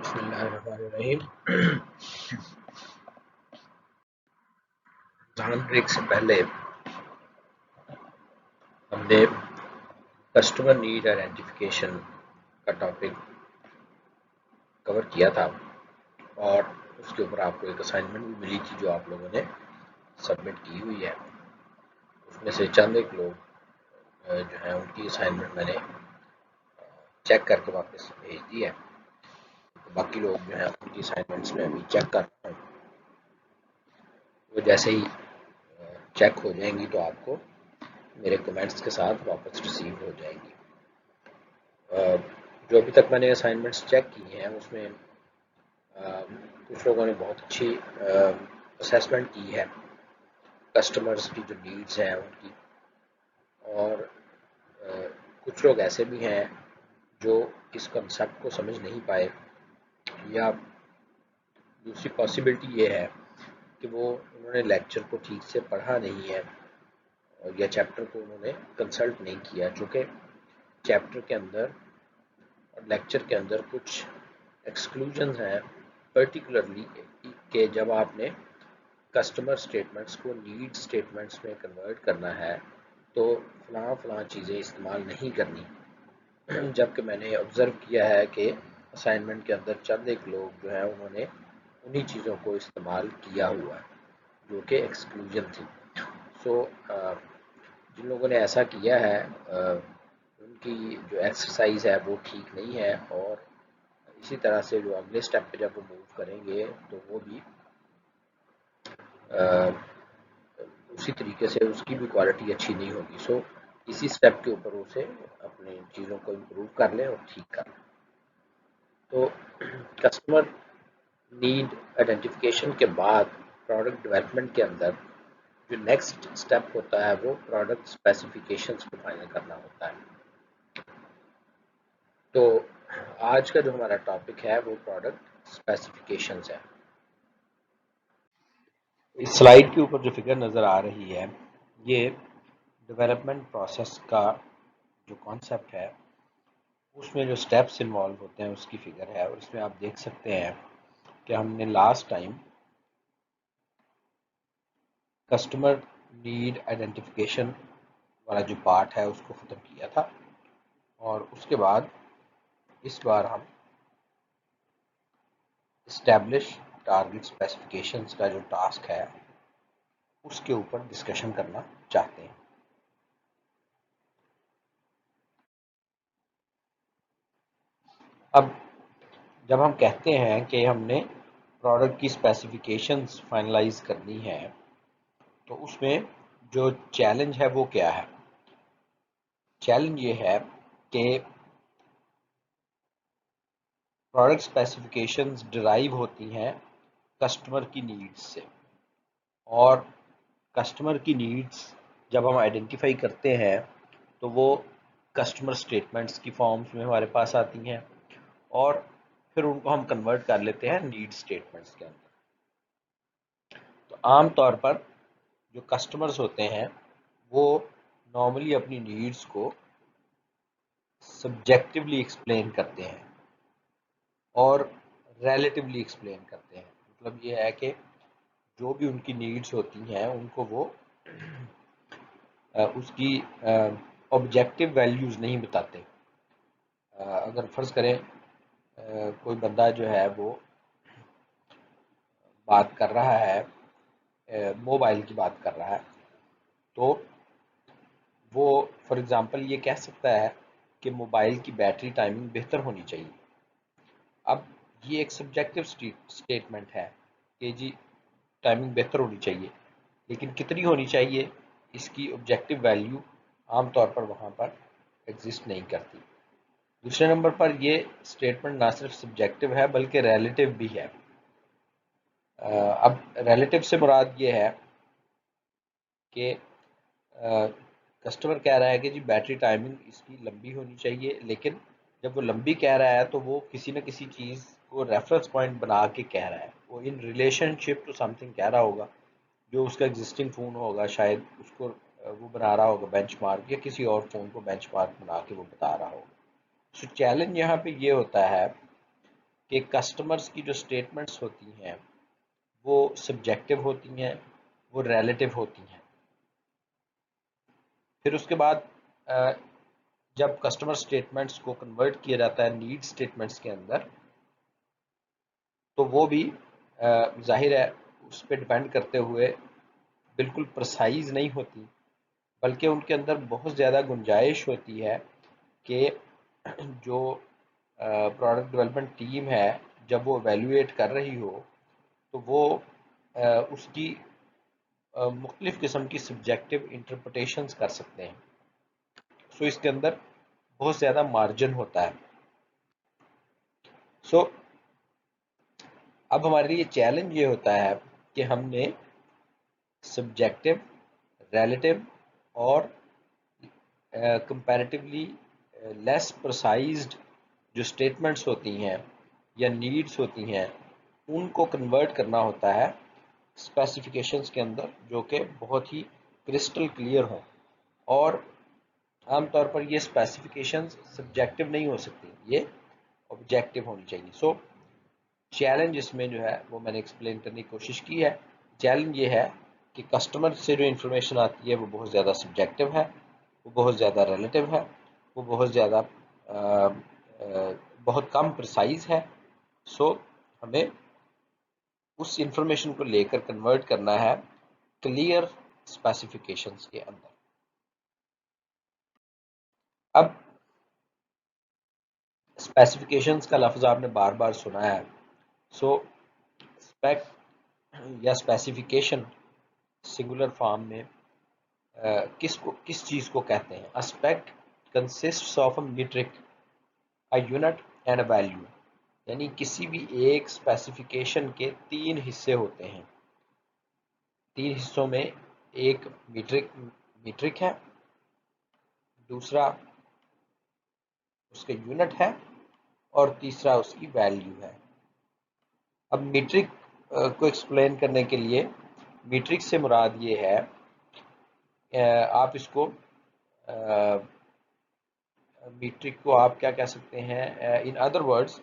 بسم اللہ الرحمن الرحیم۔ امتحان بریک سے پہلے ہم نے کسٹمر نیڈ آئیڈینٹیفیکیشن کا ٹاپک کور کیا تھا اور اس کے اوپر آپ کو ایک اسائنمنٹ بھی ملی تھی جو آپ لوگوں نے سبمٹ کی ہوئی ہے۔ اس میں سے چند ایک لوگ جو ہیں ان کی اسائنمنٹ میں نے چیک کر کے واپس بھیج دی ہے، باقی لوگ جو ہیں ان کی اسائنمنٹس میں ابھی چیک کر رہے ہیں۔ وہ جیسے ہی چیک ہو جائیں گی تو آپ کو میرے کمنٹس کے ساتھ واپس ریسیو ہو جائیں گی۔ جو ابھی تک میں نے اسائنمنٹس چیک کی ہیں اس میں کچھ لوگوں نے بہت اچھی اسیسمنٹ کی ہے کسٹمرز کی جو نیڈز ہیں ان کی، اور کچھ لوگ ایسے بھی ہیں جو اس کنسیپٹ کو سمجھ نہیں پائے، یا دوسری پاسبلٹی یہ ہے کہ وہ انہوں نے لیکچر کو ٹھیک سے پڑھا نہیں ہے یا چیپٹر کو انہوں نے کنسلٹ نہیں کیا، چونکہ چیپٹر کے اندر اور لیکچر کے اندر کچھ ایکسکلوژنز ہیں، پرٹیکولرلی کہ جب آپ نے کسٹمر سٹیٹمنٹس کو نیڈ سٹیٹمنٹس میں کنورٹ کرنا ہے تو فلاں فلاں چیزیں استعمال نہیں کرنی، جبکہ میں نے آبزرو کیا ہے کہ اسائنمنٹ کے اندر چند ایک لوگ جو ہیں انہوں نے انہی چیزوں کو استعمال کیا ہوا ہے جو کہ ایکسکلوژن تھی۔ سو جن لوگوں نے ایسا کیا ہے ان کی جو ایکسرسائز ہے وہ ٹھیک نہیں ہے، اور اسی طرح سے جو اگلے سٹیپ پہ جب وہ موو کریں گے تو وہ بھی اسی طریقے سے اس کی بھی کوالٹی اچھی نہیں ہوگی۔ سو اسی سٹیپ کے اوپر اسے اپنی چیزوں کو امپروو کر لیں اور ٹھیک کر لیں۔ تو کسٹمر نیڈ آئیڈینٹیفیکیشن کے بعد پروڈکٹ ڈیولپمنٹ کے اندر جو نیکسٹ سٹیپ ہوتا ہے وہ پروڈکٹ اسپیسیفکیشنز کو فائنل کرنا ہوتا ہے۔ تو آج کا جو ہمارا ٹاپک ہے وہ پروڈکٹ اسپیسیفکیشنز ہے۔ اس سلائیڈ کے اوپر جو فگر نظر آ رہی ہے یہ ڈیولپمنٹ پروسیس کا جو کانسیپٹ ہے اس میں جو سٹیپس انوالو ہوتے ہیں اس کی فگر ہے، اور اس میں آپ دیکھ سکتے ہیں کہ ہم نے last time customer need identification والا جو پارٹ ہے اس کو ختم کیا تھا، اور اس کے بعد اس بار ہم اسٹیبلش ٹارگٹ اسپیسیفکیشنز کا جو ٹاسک ہے اس کے اوپر ڈسکشن کرنا چاہتے ہیں۔ اب جب ہم کہتے ہیں کہ ہم نے پروڈکٹ کی اسپیسیفکیشنز فائنلائز کرنی ہے تو اس میں جو چیلنج ہے وہ کیا ہے؟ چیلنج یہ ہے کہ پروڈکٹ اسپیسیفکیشنز ڈرائیو ہوتی ہیں کسٹمر کی نیڈز سے، اور کسٹمر کی نیڈز جب ہم آئیڈینٹیفائی کرتے ہیں تو وہ کسٹمر اسٹیٹمنٹس کی فارمز میں ہمارے پاس آتی ہیں، اور پھر ان کو ہم کنورٹ کر لیتے ہیں نیڈ اسٹیٹمنٹس کے اندر۔ تو عام طور پر جو کسٹمرز ہوتے ہیں وہ نارملی اپنی نیڈز کو سبجیکٹیولی ایکسپلین کرتے ہیں اور ریلیٹیولی ایکسپلین کرتے ہیں۔ مطلب یہ ہے کہ جو بھی ان کی نیڈز ہوتی ہیں ان کو وہ اس کی آبجیکٹیو ویلیوز نہیں بتاتے۔ اگر فرض کریں کوئی بندہ جو ہے وہ بات کر رہا ہے، موبائل کی بات کر رہا ہے، تو وہ فار ایگزامپل یہ کہہ سکتا ہے کہ موبائل کی بیٹری ٹائمنگ بہتر ہونی چاہیے۔ اب یہ ایک سبجیکٹیو سٹیٹمنٹ ہے کہ جی ٹائمنگ بہتر ہونی چاہیے، لیکن کتنی ہونی چاہیے اس کی آبجیکٹیو ویلیو عام طور پر وہاں پر ایگزسٹ نہیں کرتی۔ دوسرے نمبر پر یہ سٹیٹمنٹ نہ صرف سبجیکٹیو ہے بلکہ ریلیٹیو بھی ہے۔ اب ریلیٹیو سے مراد یہ ہے کہ کسٹمر کہہ رہا ہے کہ جی بیٹری ٹائمنگ اس کی لمبی ہونی چاہیے، لیکن جب وہ لمبی کہہ رہا ہے تو وہ کسی نہ کسی چیز کو ریفرنس پوائنٹ بنا کے کہہ رہا ہے، وہ ان ریلیشن شپ ٹو سم تھنگ کہہ رہا ہوگا، جو اس کا ایگزسٹنگ فون ہوگا شاید اس کو وہ بنا رہا ہوگا بینچ مارک، یا کسی اور فون کو بینچ مارک بنا کے وہ بتا رہا ہوگا۔ سو چیلنج یہاں پہ یہ ہوتا ہے کہ کسٹمرز کی جو اسٹیٹمنٹس ہوتی ہیں وہ سبجیکٹو ہوتی ہیں، وہ ریلیٹیو ہوتی ہیں. پھر اس کے بعد جب کسٹمر اسٹیٹمنٹس کو کنورٹ کیا جاتا ہے نیڈ اسٹیٹمنٹس کے اندر، تو وہ بھی ظاہر ہے اس پہ ڈپینڈ کرتے ہوئے بالکل پرسائز نہیں ہوتی، بلکہ ان کے اندر بہت زیادہ گنجائش ہوتی ہے کہ جو پروڈکٹ ڈیولپمنٹ ٹیم ہے جب وہ ایویلویٹ کر رہی ہو تو وہ اس کی مختلف قسم کی سبجیکٹو انٹرپریٹیشنز کر سکتے ہیں. سو اس کے اندر بہت زیادہ مارجن ہوتا ہے. سو اب ہمارے لیے چیلنج یہ ہوتا ہے کہ ہم نے سبجیکٹو، ریلیٹیو اور کمپیریٹیولی لیس پرسائزڈ جو اسٹیٹمنٹس ہوتی ہیں یا نیڈس ہوتی ہیں ان کو کنورٹ کرنا ہوتا ہے اسپیسیفیکیشنز کے اندر، جو کہ بہت ہی کرسٹل کلیئر ہوں. اور عام طور پر یہ اسپیسیفیکیشنز سبجیکٹو نہیں ہو سکتی، یہ آبجیکٹو ہونی چاہیے. سو چیلنج اس میں جو ہے وہ میں نے ایکسپلین کرنے کی کوشش کی ہے. چیلنج یہ ہے کہ کسٹمر سے جو انفارمیشن آتی ہے وہ بہت زیادہ سبجیکٹو ہے، وہ بہت زیادہ ریلیٹیو ہے، وہ بہت زیادہ بہت کم پرسائز ہے. سو ہمیں اس انفارمیشن کو لے کر کنورٹ کرنا ہے کلیئر اسپیسیفیکیشنز کے اندر. اب اسپیسیفیکیشنز کا لفظ آپ نے بار بار سنا ہے. سو اسپیک یا اسپیسیفیکیشن سنگولر فارم میں کس چیز کو کہتے ہیں؟ Spec consists of a metric, a unit and a value. یعنی کسی بھی ایک اسپیسیفیکیشن کے تین حصے ہوتے ہیں. تین حصوں میں ایک میٹرک ہے، دوسرا اس کے یونٹ ہے، اور تیسرا اس کی ویلیو ہے. اب میٹرک کو ایکسپلین کرنے کے لیے میٹرک سے مراد یہ ہے آپ اس کو میٹرک کو آپ کیا کہہ سکتے ہیں، ان ادر ورڈز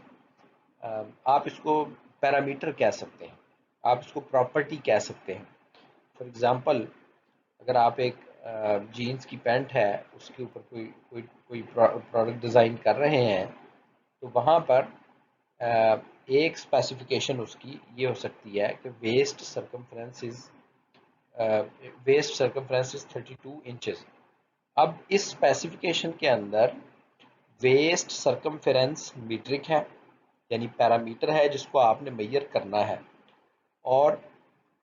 آپ اس کو پیرامیٹر کہہ سکتے ہیں، آپ اس کو پراپرٹی کہہ سکتے ہیں. فار ایگزامپل اگر آپ ایک جینز کی پینٹ ہے اس کے اوپر کوئی پروڈکٹ ڈیزائن کر رہے ہیں تو وہاں پر ایک اسپیسیفیکیشن اس کی یہ ہو سکتی ہے کہ ویسٹ سرکمفرنس 32 انچز. اب اس اسپیسیفیکیشن کے اندر ویسٹ سرکمفرنس میٹرک ہے، یعنی پیرامیٹر ہے جس کو آپ نے میئر کرنا ہے، اور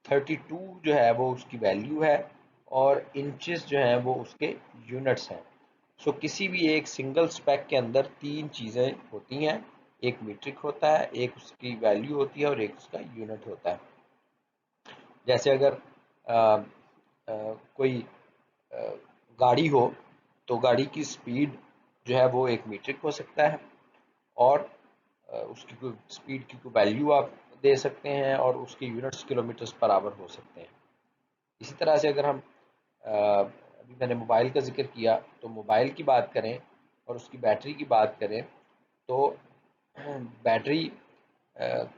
32 جو ہے وہ اس کی ویلیو ہے، اور انچز جو ہیں وہ اس کے یونٹس ہیں. سو کسی بھی ایک سنگل اسپیک کے اندر تین چیزیں ہوتی ہیں، ایک میٹرک ہوتا ہے، ایک اس کی ویلیو ہوتی ہے، اور ایک اس کا یونٹ ہوتا ہے. جیسے اگر کوئی گاڑی ہو تو گاڑی کی سپیڈ جو ہے وہ ایک میٹرک ہو سکتا ہے، اور اس کی کوئی سپیڈ کی کوئی ویلیو آپ دے سکتے ہیں، اور اس کے یونٹس کلومیٹرز پر آور ہو سکتے ہیں. اسی طرح سے اگر ہم ابھی میں نے موبائل کا ذکر کیا تو موبائل کی بات کریں اور اس کی بیٹری کی بات کریں تو بیٹری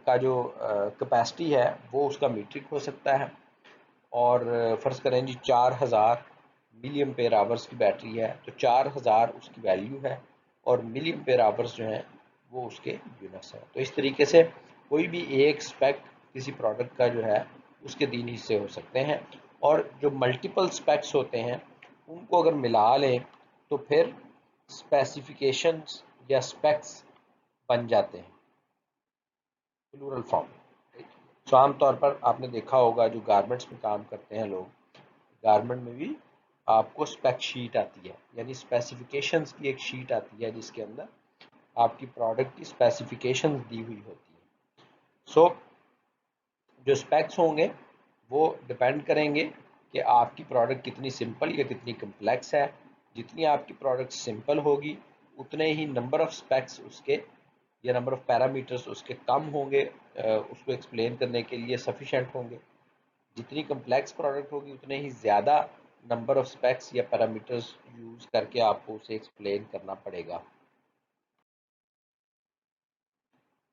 کا جو کیپیسٹی ہے وہ اس کا میٹرک ہو سکتا ہے. اور فرض کریں جی 4000 ملی ایمپیئر آورز کی بیٹری ہے تو 4000 اس کی ویلیو ہے، اور ملی ایمپیئر آورز جو ہیں وہ اس کے یونٹس ہیں. تو اس طریقے سے کوئی بھی ایک اسپیک کسی پروڈکٹ کا جو ہے اس کے تین حصے ہو سکتے ہیں، اور جو ملٹیپل اسپیکس ہوتے ہیں ان کو اگر ملا لیں تو پھر اسپیسیفیکیشنز یا اسپیکس بن جاتے ہیں پلورل فارم. سو عام طور پر آپ نے دیکھا ہوگا جو گارمنٹس میں کام کرتے ہیں لوگ، گارمنٹ میں بھی آپ کو اسپیک شیٹ آتی ہے، یعنی اسپیسیفیکیشنز کی ایک شیٹ آتی ہے جس کے اندر آپ کی پروڈکٹ کی اسپیسیفیکیشنز دی ہوئی ہوتی ہے. سو جو اسپیکس ہوں گے وہ ڈپینڈ کریں گے کہ آپ کی پروڈکٹ کتنی سمپل یا کتنی کمپلیکس ہے. جتنی آپ کی پروڈکٹ سمپل ہوگی اتنے ہی نمبر آف اسپیکس اس کے یا نمبر آف پیرامیٹرز اس کے کم ہوں گے، اس کو ایکسپلین کرنے کے لیے سفیشینٹ ہوں گے. جتنی کمپلیکس پروڈکٹ ہوگی اتنے ہی زیادہ نمبر آف اسپیکس یا پیرامیٹرز یوز کر کے آپ کو اسے ایکسپلین کرنا پڑے گا.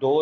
2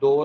2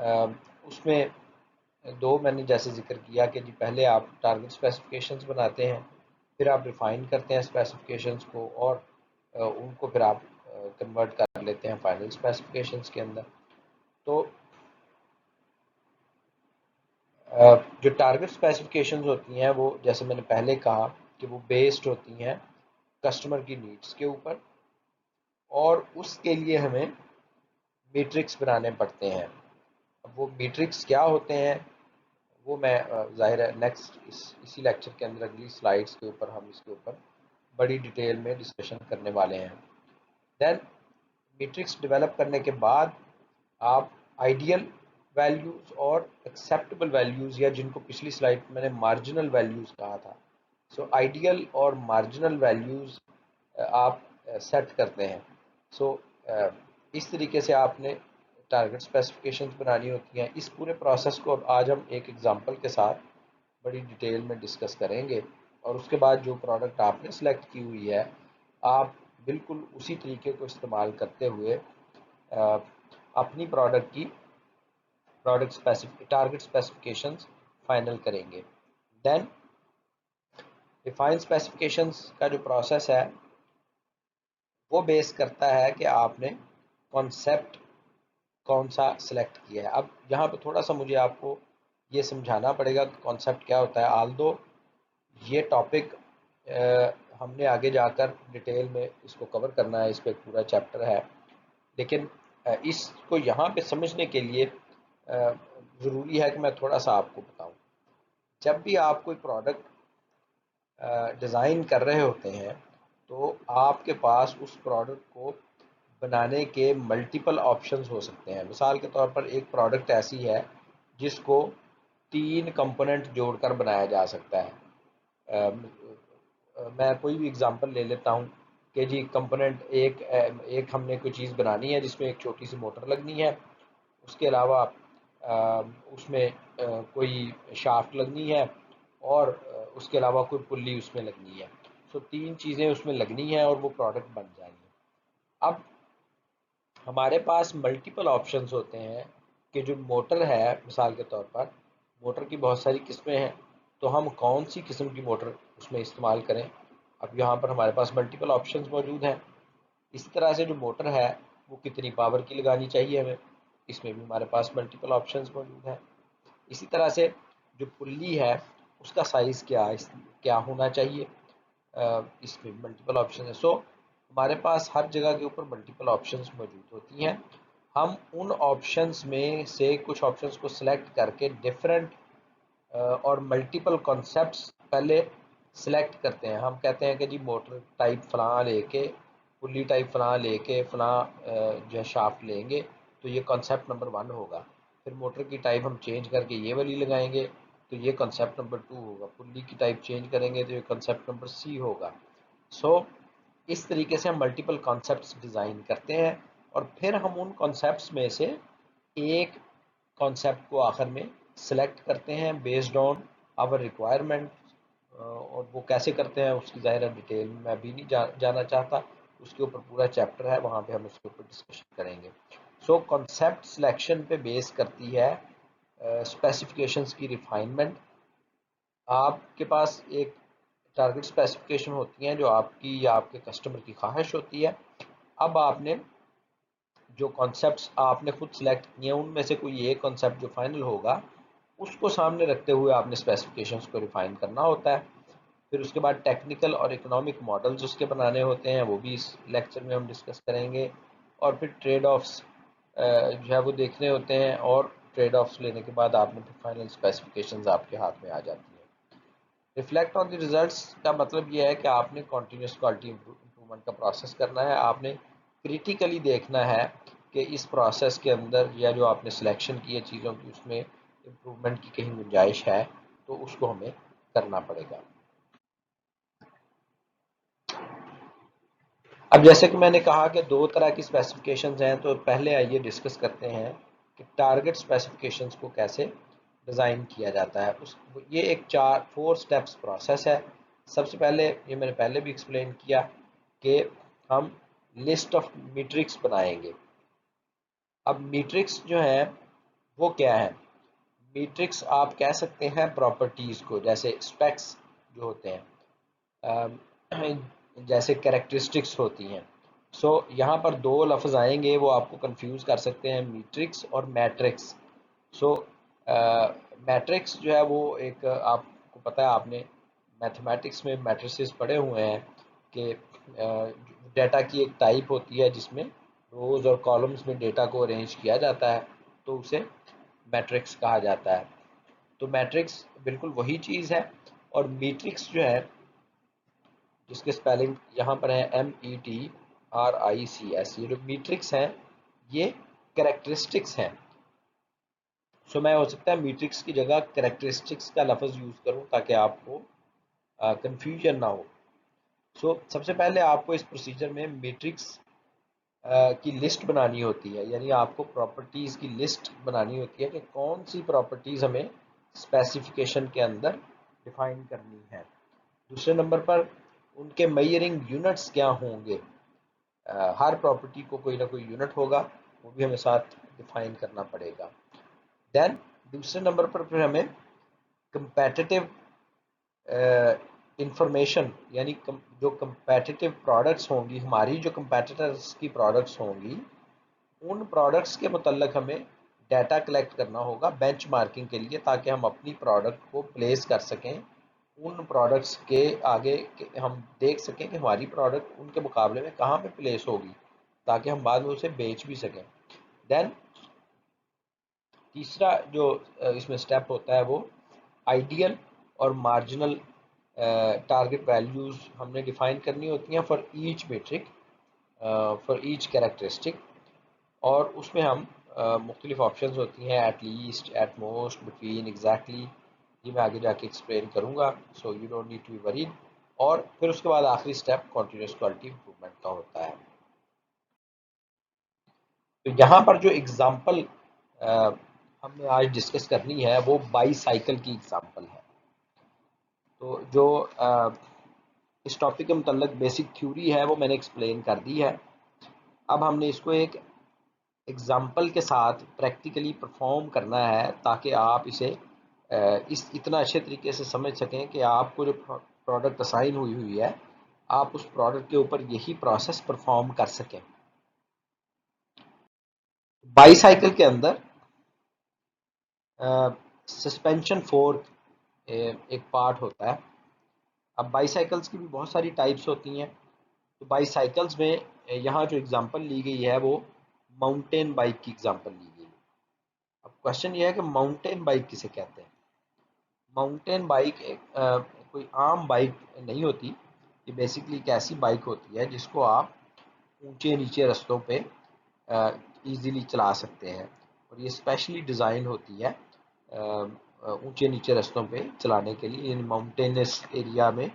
اس میں دو میں نے جیسے ذکر کیا کہ جی پہلے آپ ٹارگٹ اسپیسیفکیشنز بناتے ہیں، پھر آپ ریفائن کرتے ہیں اسپیسیفکیشنز کو، اور ان کو پھر آپ کنورٹ کر لیتے ہیں فائنل اسپیسیفکیشنز کے اندر. تو جو ٹارگٹ اسپیسیفکیشنز ہوتی ہیں وہ جیسے میں نے پہلے کہا کہ وہ بیسڈ ہوتی ہیں کسٹمر کی نیڈس کے اوپر، اور اس کے لیے ہمیں میٹرکس بنانے پڑتے ہیں. اب وہ میٹرکس کیا ہوتے ہیں وہ میں ظاہر ہے نیکسٹ اسی لیکچر کے اندر اگلی سلائیڈز کے اوپر ہم اس کے اوپر بڑی ڈیٹیل میں ڈسکشن کرنے والے ہیں. دین میٹرکس ڈیولپ کرنے کے بعد آپ آئیڈیل ویلیوز اور ایکسیپٹیبل ویلیوز، یا جن کو پچھلی سلائیڈ میں نے مارجنل ویلیوز کہا تھا، سو آئیڈیل اور مارجنل ویلیوز آپ سیٹ کرتے ہیں. سو اس طریقے سے آپ نے ٹارگٹ اسپیسیفکیشنز بنانی ہوتی ہیں. اس پورے پروسیس کو آج ہم ایک ایگزامپل کے ساتھ بڑی ڈیٹیل میں ڈسکس کریں گے، اور اس کے بعد جو پروڈکٹ آپ نے سلیکٹ کی ہوئی ہے آپ بالکل اسی طریقے کو استعمال کرتے ہوئے اپنی پروڈکٹ کی ٹارگٹ اسپیسیفکیشنز فائنل کریں گے. دین ڈیفائن اسپیسیفکیشنز کا جو پروسیس ہے وہ بیس کرتا ہے کہ آپ نے کانسیپٹ کون سا سلیکٹ کیا ہے. اب یہاں پہ تھوڑا سا مجھے آپ کو یہ سمجھانا پڑے گا کہ کانسیپٹ کیا ہوتا ہے. آلدو یہ ٹاپک ہم نے آگے جا کر ڈیٹیل میں اس کو کور کرنا ہے، اس پہ ایک پورا چیپٹر ہے، لیکن اس کو یہاں پہ سمجھنے کے لیے ضروری ہے کہ میں تھوڑا سا آپ کو بتاؤں. جب بھی آپ کوئی پروڈکٹ ڈیزائن کر رہے ہوتے ہیں تو آپ کے پاس اس پروڈکٹ کو بنانے کے ملٹیپل آپشنز ہو سکتے ہیں. مثال کے طور پر ایک پروڈکٹ ایسی ہے جس کو 3 کمپوننٹ جوڑ کر بنایا جا سکتا ہے. میں کوئی بھی اگزامپل لے لیتا ہوں کہ جی کمپوننٹ ایک ہم نے کوئی چیز بنانی ہے جس میں ایک چھوٹی سی موٹر لگنی ہے، اس کے علاوہ اس میں کوئی شافٹ لگنی ہے، اور اس کے علاوہ کوئی پلی اس میں لگنی ہے. سو 3 چیزیں اس میں لگنی ہیں اور وہ پروڈکٹ بن جائیں گے. اب ہمارے پاس ملٹیپل آپشنز ہوتے ہیں کہ جو موٹر ہے، مثال کے طور پر موٹر کی بہت ساری قسمیں ہیں، تو ہم کون سی قسم کی موٹر اس میں استعمال کریں. اب یہاں پر ہمارے پاس ملٹیپل آپشنز موجود ہیں. اسی طرح سے جو موٹر ہے وہ کتنی پاور کی لگانی چاہیے ہمیں، اس میں بھی ہمارے پاس ملٹیپل آپشنز موجود ہیں. اسی طرح سے جو پلی ہے اس کا سائز کیا ہونا چاہیے، اس میں ملٹیپل آپشن ہے. سو ہمارے پاس ہر جگہ کے اوپر ملٹیپل آپشنز موجود ہوتی ہیں. ہم ان آپشنز میں سے کچھ آپشنز کو سلیکٹ کر کے ڈفرینٹ اور ملٹیپل کانسیپٹس پہلے سلیکٹ کرتے ہیں. ہم کہتے ہیں کہ جی موٹر ٹائپ فلاں لے کے، پلی ٹائپ فلاں لے کے، فلاں جو ہے شافٹ لیں گے تو یہ کانسیپٹ نمبر 1 ہوگا. پھر موٹر کی ٹائپ ہم چینج کر کے یہ والی لگائیں گے تو یہ کنسیپٹ نمبر 2 ہوگا. پلی کی ٹائپ چینج کریں گے تو یہ کنسیپٹ نمبر C ہوگا. سو اس طریقے سے ہم ملٹیپل کانسیپٹس ڈیزائن کرتے ہیں، اور پھر ہم ان کانسیپٹس میں سے ایک کانسیپٹ کو آخر میں سلیکٹ کرتے ہیں بیسڈ آن آور ریکوائرمنٹ. اور وہ کیسے کرتے ہیں اس کی ظاہر ڈیٹیل میں ابھی نہیں جانا چاہتا، اس کے اوپر پورا چیپٹر ہے، وہاں پہ ہم اس کے اوپر ڈسکشن کریں گے. سو کانسیپٹ سلیکشن پہ بیس کرتی ہے اسپیسیفکیشنز کی ریفائنمنٹ. آپ کے پاس ایک ٹارگٹ اسپیسیفکیشن ہوتی ہیں جو آپ کی یا آپ کے کسٹمر کی خواہش ہوتی ہے. اب آپ نے جو کانسیپٹس آپ نے خود سلیکٹ کیے ہیں ان میں سے کوئی ایک کانسیپٹ جو فائنل ہوگا اس کو سامنے رکھتے ہوئے آپ نے اسپیسیفکیشنز کو ریفائن کرنا ہوتا ہے. پھر اس کے بعد ٹیکنیکل اور اکنامک ماڈلز اس کے بنانے ہوتے ہیں، وہ بھی اس لیکچر میں ہم ڈسکس کریں گے. اور پھر ٹریڈ آفس جو ہے وہ دیکھنے ہوتے ہیں، اور ٹریڈ آفس لینے کے بعد آپ نے پھر فائنل اسپیسیفکیشنز آپ کے ہاتھ میں آ جاتی ہیں. ریفلیکٹ آن دی ریزلٹس کا مطلب یہ ہے کہ آپ نے کنٹینیوس کوالٹی امپرومنٹ کا پروسیس کرنا ہے. آپ نے کریٹیکلی دیکھنا ہے کہ اس پروسیس کے اندر یا جو آپ نے سلیکشن کی ہے چیزوں کی اس میں امپرومنٹ کی کہیں گنجائش ہے تو اس کو ہمیں کرنا پڑے گا. اب جیسے کہ میں نے کہا کہ 2 طرح کی اسپیسیفکیشنز ہیں، تو پہلے آئیے ڈسکس کرتے ہیں کہ ٹارگٹ اسپیسیفکیشنز کو کیسے ڈیزائن کیا جاتا ہے. یہ ایک 4 سٹیپس پروسیس ہے. سب سے پہلے یہ میں نے پہلے بھی ایکسپلین کیا کہ ہم لسٹ آف میٹرکس بنائیں گے. اب میٹرکس جو ہیں وہ کیا ہے؟ میٹرکس آپ کہہ سکتے ہیں پراپرٹیز کو، جیسے اسپیکس جو ہوتے ہیں، جیسے کریکٹرسٹکس ہوتی ہیں. سو یہاں پر دو لفظ آئیں گے، وہ آپ کو کنفیوز کر سکتے ہیں، میٹرکس اور میٹرکس. سو میٹرکس جو ہے وہ ایک، آپ کو پتہ ہے، آپ نے میتھمیٹکس میں میٹریسز پڑھے ہوئے ہیں کہ ڈیٹا کی ایک ٹائپ ہوتی ہے جس میں روز اور کالمز میں ڈیٹا کو ارینج کیا جاتا ہے، تو اسے میٹرکس کہا جاتا ہے. تو میٹرکس بالکل وہی چیز ہے. اور میٹرکس جو ہے، جس کے سپیلنگ یہاں پر ہے METRICS، یہ جو میٹرکس ہیں یہ کریکٹرسٹکس ہیں. سو میں ہو سکتا ہے میٹرکس کی جگہ کریکٹرسٹکس کا لفظ یوز کروں تاکہ آپ کو کنفیوژن نہ ہو. سو سب سے پہلے آپ کو اس پروسیجر میں میٹرکس کی لسٹ بنانی ہوتی ہے، یعنی آپ کو پراپرٹیز کی لسٹ بنانی ہوتی ہے کہ کون سی پراپرٹیز ہمیں اسپیسیفیکیشن کے اندر ڈیفائن کرنی ہے. دوسرے نمبر پر ان کے میئرنگ یونٹس کیا ہوں گے. ہر پراپرٹی کو کوئی نہ کوئی یونٹ ہوگا، وہ بھی ہمیں ساتھ ڈیفائن کرنا پڑے گا. دین دوسرے نمبر پر پھر ہمیں کمپیٹیٹیو انفارمیشن، یعنی جو کمپیٹیٹیو پروڈکٹس ہوں گی، ہماری جو کمپیٹیٹرز کی پروڈکٹس ہوں گی، ان پروڈکٹس کے متعلق ہمیں ڈیٹا کلیکٹ کرنا ہوگا بینچ مارکنگ کے لیے، تاکہ ہم اپنی پروڈکٹ کو پلیس کر سکیں ان پروڈکٹس کے آگے، ہم دیکھ سکیں کہ ہماری پروڈکٹ ان کے مقابلے میں کہاں پہ پلیس ہوگی، تاکہ ہم بعد میں اسے بیچ بھی سکیں. دین تیسرا جو اس میں سٹیپ ہوتا ہے وہ آئیڈیل اور مارجنل ٹارگٹ ویلیوز ہم نے ڈیفائن کرنی ہوتی ہیں for each metric, for each characteristic. اور اس میں ہم مختلف آپشنز ہوتی ہیں، at least, at most, between, exactly. یہ میں آگے جا کے ایکسپلین کروں گا، so you don't need to be worried. اور پھر اس کے بعد آخری سٹیپ کنٹینیوس کوالٹی امپروومنٹ کا ہوتا ہے. تو یہاں پر جو اگزامپل ہم نے آج ڈسکس کرنی ہے وہ بائی سائیکل کی اگزامپل ہے. تو جو اس ٹاپک کے متعلق بیسک تھیوری ہے وہ میں نے ایکسپلین کر دی ہے. اب ہم نے اس کو ایک ایگزامپل کے ساتھ پریکٹیکلی پرفارم کرنا ہے، تاکہ آپ اسے اتنا اچھے طریقے سے سمجھ سکیں کہ آپ کو جو پروڈکٹ اسائن ہوئی ہے، آپ اس پروڈکٹ کے اوپر یہی پروسیس پرفارم کر سکیں. بائی سائیکل کے اندر سسپینشن فورک ایک پارٹ ہوتا ہے. اب بائی سائیکلز کی بھی بہت ساری ٹائپس ہوتی ہیں. تو بائی سائیکلز میں یہاں جو اگزامپل لی گئی ہے وہ ماؤنٹین بائک کی اگزامپل لی گئی. اب کوشچن یہ ہے کہ ماؤنٹین بائک کسے کہتے ہیں. ماؤنٹین بائک کوئی عام بائک نہیں ہوتی، یہ بیسکلی ایک ایسی بائک ہوتی ہے جس کو آپ اونچے نیچے رستوں پہ ایزیلی چلا سکتے ہیں، اور یہ اسپیشلی ڈیزائن ہوتی ہے اونچے نیچے رستوں پہ چلانے کے لیے، یعنی ماؤنٹینس ایریا میں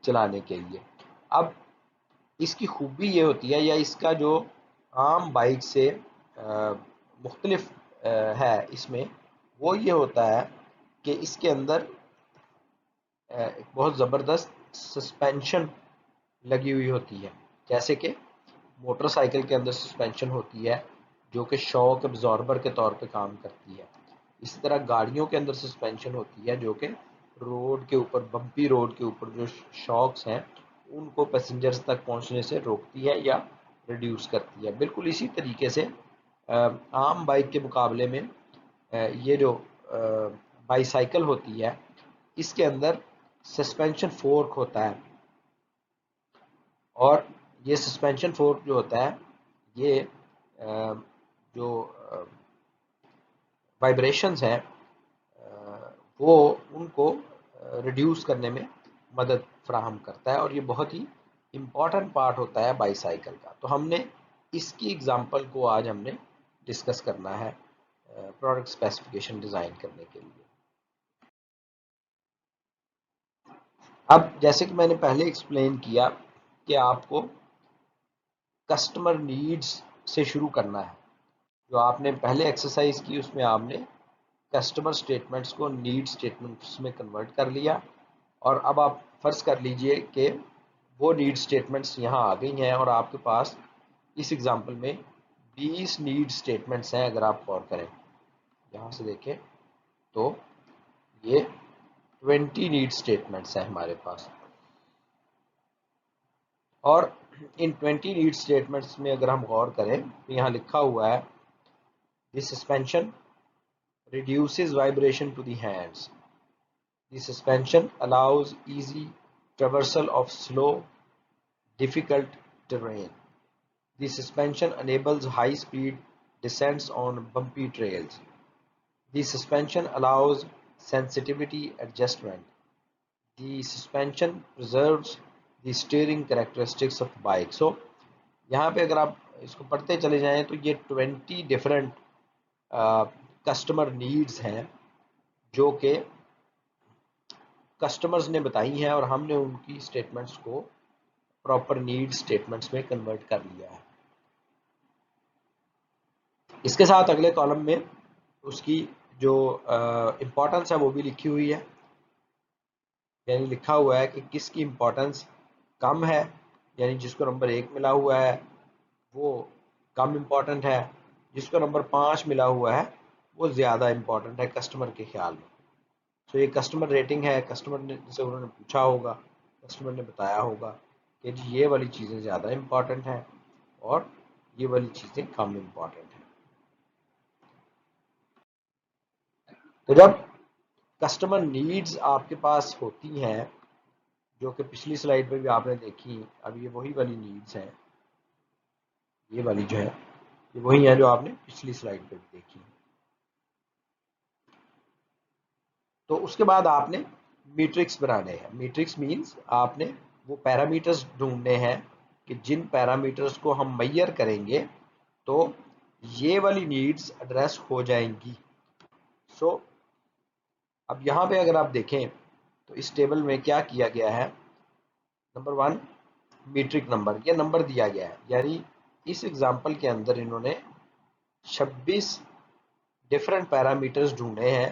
چلانے کے لیے. اب اس کی خوبی یہ ہوتی ہے، یا اس کا جو عام بائک سے مختلف ہے اس میں، وہ یہ ہوتا ہے کہ اس کے اندر ایک بہت زبردست سسپینشن لگی ہوئی ہوتی ہے. جیسے کہ موٹر سائیکل کے اندر سسپینشن ہوتی ہے جو کہ شاک ابزاربر کے طور پہ کام کرتی ہے. اسی طرح گاڑیوں کے اندر سسپینشن ہوتی ہے جو کہ روڈ کے اوپر، بمپی روڈ کے اوپر جو شاکس ہیں ان کو پیسنجرز تک پہنچنے سے روکتی ہے یا ریڈیوس کرتی ہے. بالکل اسی طریقے سے عام بائک کے مقابلے میں یہ جو بائی سائیکل ہوتی ہے اس کے اندر سسپینشن فورک ہوتا ہے، اور یہ سسپینشن فورک جو ہوتا ہے یہ جو وائبریشنز ہیں وہ ان کو ریڈیوس کرنے میں مدد فراہم کرتا ہے، اور یہ بہت ہی امپورٹنٹ پارٹ ہوتا ہے بائی سائیکل کا. تو ہم نے اس کی اگزامپل کو آج ہم نے ڈسکس کرنا ہے پروڈکٹ اسپیسیفکیشن ڈیزائن کرنے کے لیے. اب جیسے کہ میں نے پہلے ایکسپلین کیا کہ آپ کو کسٹمر نیڈز سے شروع کرنا ہے. جو آپ نے پہلے ایکسرسائز کی اس میں آپ نے کسٹمر سٹیٹمنٹس کو نیڈ سٹیٹمنٹس میں کنورٹ کر لیا، اور اب آپ فرض کر لیجئے کہ وہ نیڈ سٹیٹمنٹس یہاں آ گئی ہیں، اور آپ کے پاس اس ایگزامپل میں 20 نیڈ سٹیٹمنٹس ہیں. اگر آپ غور کریں یہاں سے دیکھیں تو یہ 20 نیڈ اسٹیٹمنٹس ہیں ہمارے پاس، اور ان 20 نیڈ اسٹیٹمنٹس میں اگر ہم غور کریں تو یہاں لکھا ہوا ہے دی suspension reduces vibration to the hands. The suspension allows easy traversal of slow, difficult terrain. The suspension enables high-speed descents on bumpy trails. The suspension allows sensitivity adjustment. The suspension preserves the steering characteristics of the bike. So یہاں پہ اگر آپ اس کو پڑھتے چلے جائیں تو یہ 20 ڈفرینٹ کسٹمر نیڈز ہیں جو کہ کسٹمرز نے بتائی ہیں، اور ہم نے ان کی اسٹیٹمنٹس کو پراپر نیڈ اسٹیٹمنٹس میں کنورٹ کر لیا ہے۔ اس کے ساتھ اگلے کالم میں اس کی جو امپورٹنس ہے وہ بھی لکھی ہوئی ہے، یعنی لکھا ہوا ہے کہ کس کی امپورٹنس کم ہے، یعنی جس کو نمبر 1 ملا ہوا ہے وہ کم امپورٹنٹ ہے، جس کو نمبر 5 ملا ہوا ہے وہ زیادہ امپورٹنٹ ہے کسٹمر کے خیال میں۔ تو یہ کسٹمر ریٹنگ ہے، کسٹمر نے سے انہوں نے پوچھا ہوگا، کسٹمر نے بتایا ہوگا کہ جی یہ والی چیزیں زیادہ امپورٹنٹ ہیں اور یہ والی چیزیں کم امپورٹنٹ ہیں۔ تو جب کسٹمر نیڈز آپ کے پاس ہوتی ہیں، جو کہ پچھلی سلائیڈ پہ بھی آپ نے دیکھی، اب یہ وہی والی نیڈز ہیں، یہ والی جو ہے یہ وہی ہیں جو آپ نے پچھلی سلائیڈ پہ بھی دیکھی۔ تو اس کے بعد آپ نے میٹرکس بنانے ہیں۔ میٹرکس مینز آپ نے وہ پیرامیٹرز ڈھونڈنے ہیں کہ جن پیرامیٹرز کو ہم میئر کریں گے تو یہ والی نیڈز ایڈریس ہو جائیں گی۔ سو اب یہاں پہ اگر آپ دیکھیں تو اس ٹیبل میں کیا کیا گیا ہے، نمبر 1 میٹرک نمبر، یہ نمبر دیا گیا ہے، یعنی اس ایگزامپل کے اندر انہوں نے 26 ڈفرینٹ پیرامیٹرز ڈھونڈے ہیں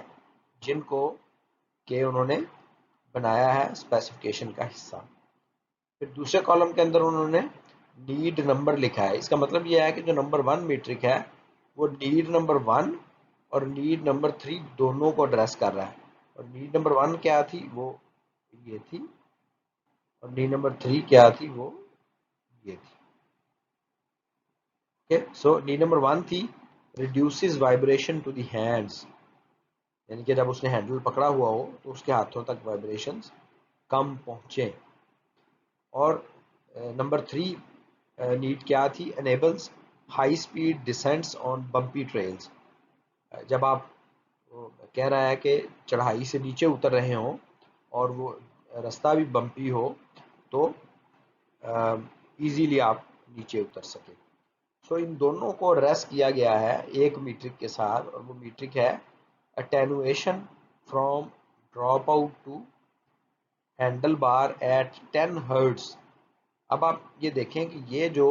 جن کو کہ انہوں نے بنایا ہے اسپیسیفکیشن کا حصہ۔ پھر دوسرے کالم کے اندر انہوں نے نیڈ نمبر لکھا ہے، اس کا مطلب یہ ہے کہ جو نمبر 1 میٹرک ہے وہ نیڈ نمبر 1 اور نیڈ نمبر 3 دونوں کو ایڈریس کر رہا ہے، اور نیڈ نمبر 1 کیا تھی وہ یہ تھی، اور نیڈ نمبر 3 کیا تھی وہ یہ تھی۔ سو نیڈ نمبر 1 تھی reduces vibration to the hands, یعنی کہ جب اس نے ہینڈل پکڑا ہوا ہو تو اس کے ہاتھوں تک وائبریشنز کم پہنچے، اور نمبر 3 نیڈ کیا تھی، انیبلز ہائی سپیڈ ڈسینٹس آن بمپی ٹریلز، جب آپ کہہ رہا ہے کہ چڑھائی سے نیچے اتر رہے ہوں اور وہ راستہ بھی بمپی ہو تو ایزیلی آپ نیچے اتر سکیں۔ سو ان دونوں کو ایڈریس کیا گیا ہے ایک میٹرک کے ساتھ، اور وہ میٹرک ہے attenuation from dropout to handlebar at 10 hertz. اب آپ یہ دیکھیں کہ یہ جو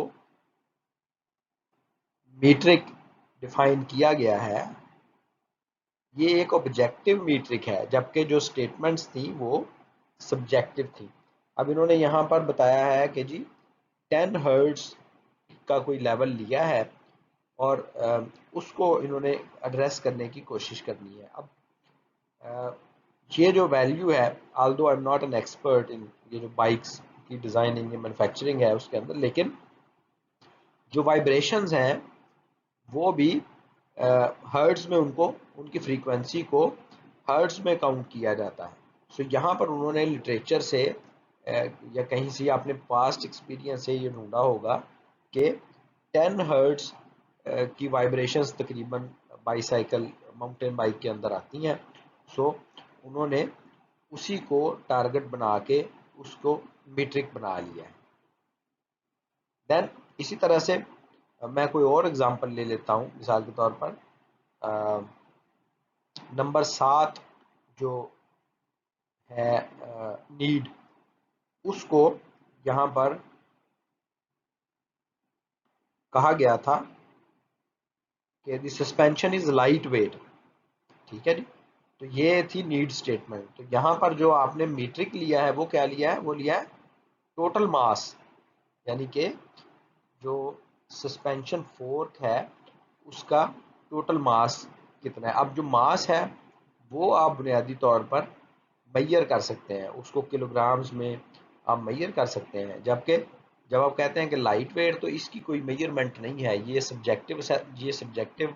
میٹرک ڈیفائن کیا گیا ہے یہ ایک آبجیکٹو میٹرک ہے، جبکہ جو سٹیٹمنٹس تھیں وہ سبجیکٹو تھیں۔ اب انہوں نے یہاں پر بتایا ہے کہ جی 10 ہرٹز کا کوئی لیول لیا ہے اور اس کو انہوں نے ایڈریس کرنے کی کوشش کرنی ہے۔ اب یہ جو ویلیو ہے، although I'm not an expert in یہ جو بائکس کی ڈیزائننگ یا مینوفیکچرنگ ہے اس کے اندر، لیکن جو وائبریشنز ہیں وہ بھی ہرٹز میں ان کی فریکوینسی کو ہرٹز میں کاؤنٹ کیا جاتا ہے۔ سو یہاں پر انہوں نے لٹریچر سے یا کہیں سے اپنے پاسٹ ایکسپیرینس سے یہ ڈھونڈا ہوگا کہ 10 ہرٹز کی وائبریشنز تقریباً بائی سائیکل ماؤنٹین بائک کے اندر آتی ہیں۔ سو انہوں نے اسی کو ٹارگٹ بنا کے اس کو میٹرک بنا لیا ہے۔ دین اسی طرح سے میں کوئی اور ایگزامپل لے لیتا ہوں، مثال کے طور پر نمبر 7 جو ہے نیڈ، اس کو یہاں پر کہا گیا تھا کہ دی سسپینشن از لائٹ ویٹ، ٹھیک ہے جی، تو یہ تھی نیڈ سٹیٹمنٹ۔ تو یہاں پر جو آپ نے میٹرک لیا ہے وہ کیا لیا ہے، وہ لیا ہے ٹوٹل ماس، یعنی کہ جو سسپینشن فورک ہے اس کا ٹوٹل ماس کتنا ہے. اب جو ماس ہے وہ آپ بنیادی طور پر میئر کر سکتے ہیں, اس کو کلو گرامز میں آپ میئر کر سکتے ہیں, جبکہ جب آپ کہتے ہیں کہ لائٹ ویٹ تو اس کی کوئی میئرمنٹ نہیں ہے, یہ سبجیکٹو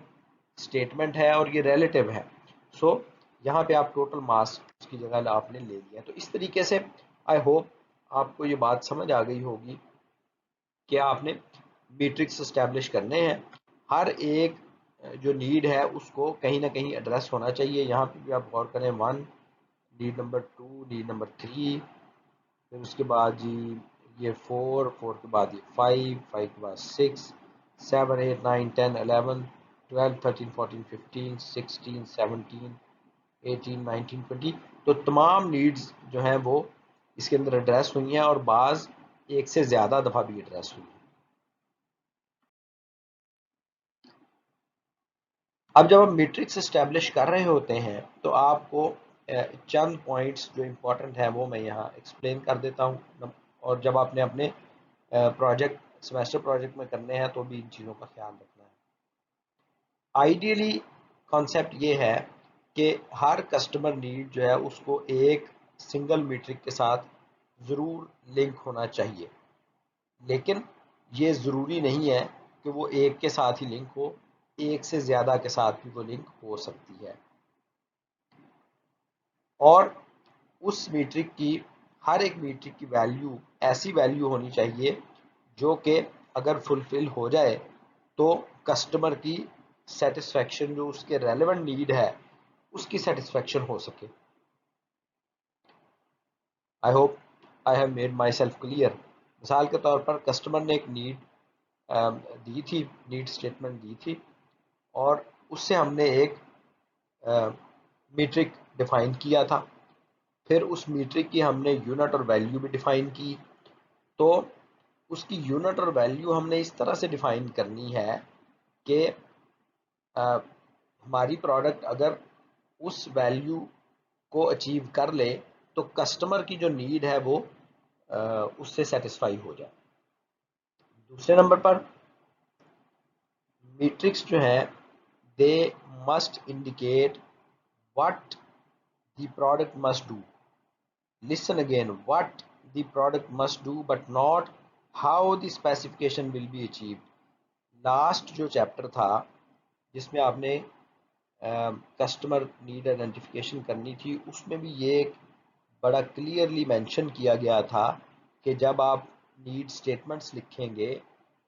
اسٹیٹمنٹ ہے اور یہ ریلیٹیو ہے. سو یہاں پہ آپ ٹوٹل ماس کی جگہ آپ نے لے لیا. تو اس طریقے سے آئی ہوپ آپ کو یہ بات سمجھ آ گئی ہوگی کہ آپ نے میٹرکس اسٹیبلش کرنے ہیں. ہر ایک جو نیڈ ہے اس کو کہیں نہ کہیں ایڈریس ہونا چاہیے. یہاں پہ بھی آپ غور کریں, 1 نیڈ نمبر 2 نیڈ نمبر 3, پھر اس کے بعد جی یہ 4 کے بعد یہ 5 کے بعد 6 7 8 9 10 11 12 13 14 15 16 17 18 19 20. تو تمام نیڈز جو ہیں وہ اس کے اندر ایڈریس ہوئی ہیں, اور بعض ایک سے زیادہ دفعہ بھی ایڈریس ہوئی ہیں. اب جب آپ میٹرکس اسٹیبلش کر رہے ہوتے ہیں تو آپ کو چند پوائنٹس جو امپورٹنٹ ہیں وہ میں یہاں ایکسپلین کر دیتا ہوں, اور جب آپ نے اپنے پروجیکٹ سیمیسٹر پروجیکٹ میں کرنے ہیں تو بھی ان چیزوں کا خیال رکھنا ہے. آئیڈیلی کانسیپٹ یہ ہے کہ ہر کسٹمر نیڈ جو ہے اس کو ایک سنگل میٹرک کے ساتھ ضرور لنک ہونا چاہیے, لیکن یہ ضروری نہیں ہے کہ وہ ایک کے ساتھ ہی لنک ہو, ایک سے زیادہ کے ساتھ بھی وہ لنک ہو سکتی ہے. اور اس میٹرک کی ہر ایک میٹرک کی ویلیو ایسی ویلیو ہونی چاہیے جو کہ اگر فلفل ہو جائے تو کسٹمر کی سیٹسفیکشن, جو اس کے ریلیونٹ نیڈ ہے اس کی سیٹسفیکشن ہو سکے. I hope I have made my self clear. مثال کے طور پر کسٹمر نے ایک نیڈ دی تھی, نیڈ اسٹیٹمنٹ دی تھی, اور اس سے ہم نے ایک میٹرک ڈیفائن کیا تھا. پھر اس میٹرک کی ہم نے یونٹ اور ویلیو بھی ڈیفائن کی. تو اس کی یونٹ اور ویلیو ہم نے اس طرح سے ڈیفائن کرنی ہے کہ ہماری پروڈکٹ اگر اس ویلیو کو اچیو کر لے تو کسٹمر کی جو نیڈ ہے وہ اس سے سیٹسفائی ہو جائے. دوسرے نمبر پر میٹرکس جو ہے they must indicate what the product must do. Listen again, what the product must do but not how the specification will be achieved. Last جو چیپٹر تھا جس میں آپ نے کسٹمر نیڈ آئیڈینٹیفیکیشن کرنی تھی, اس میں بھی یہ ایک بڑا کلیئرلی مینشن کیا گیا تھا کہ جب آپ نیڈ اسٹیٹمنٹس لکھیں گے